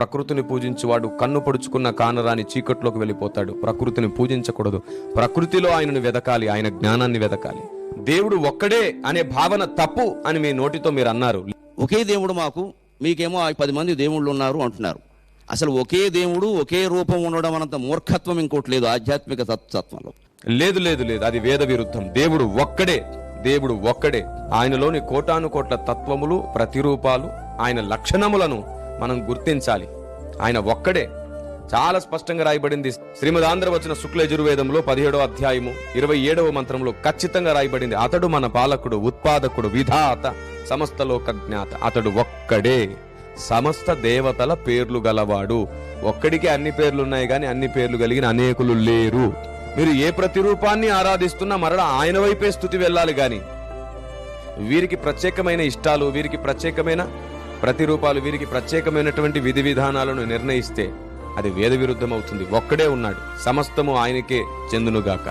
ప్రకృతిని పూజించువాడు కన్ను పొడుచుకున్న కానరాని చీకట్లోకి వెళ్ళిపోతాడు. ప్రకృతిని పూజించకూడదు. ప్రకృతిలో ఆయనను వెదకాలి, ఆయన జ్ఞానాన్ని వెదకాలి. దేవుడు ఒక్కడే అనే భావన తప్పు అని మీ నోటితో మీరు అన్నారు. ఒకే దేవుడు మాకు, మీకేమో 10 మంది దేవుళ్ళు ఉన్నారు అంటున్నారు. అసలు ఒకే దేవుడు ఒకే రూపం ఉండడం అనంత మూర్ఖత్వం ఇంకోటి లేదు ఆధ్యాత్మిక తత్వంలో. లేదు లేదు లేదు, అది వేద విరుద్ధం. దేవుడు ఒక్కడే, దేవుడు ఒక్కడే. ఆయనలోని కోటాను కోట్ల తత్వములు, ప్రతిరూపాలు, ఆయన లక్షణములను మనం గుర్తించాలి. ఆయన ఒక్కడే. చాలా స్పష్టంగా రాయబడింది శ్రీమద్ ఆంధ్రవచన శుక్ల యజుర్వేదంలో 17వ అధ్యాయము 27వ మంత్రంలో ఖచ్చితంగా రాయబడింది. అతడు మన పాలకుడు, ఉత్పాదకుడు, విధాత, సమస్త లోక జ్ఞాత. అతడు ఒక్కడే, సమస్త దేవతల పేర్లు గలవాడు. ఒక్కడికి అన్ని పేర్లు ఉన్నాయి కానీ అన్ని పేర్లు కలిగిన అనేకులు లేరు. మీరు ఏ ప్రతిరూపాన్ని ఆరాధిస్తున్నా మరలా ఆయన వైపే స్తుతి వెళ్ళాలి గాని వీరికి ప్రత్యేకమైన ఇష్టాలు, వీరికి ప్రత్యేకమైన ప్రతిరూపాలు, వీరికి ప్రత్యేకమైనటువంటి విధి విధానాలను నిర్ణయిస్తే అది వేద విరుద్ధం అవుతుంది. ఒక్కడే ఉన్నాడు, సమస్తము ఆయనకే చెందునుగాక.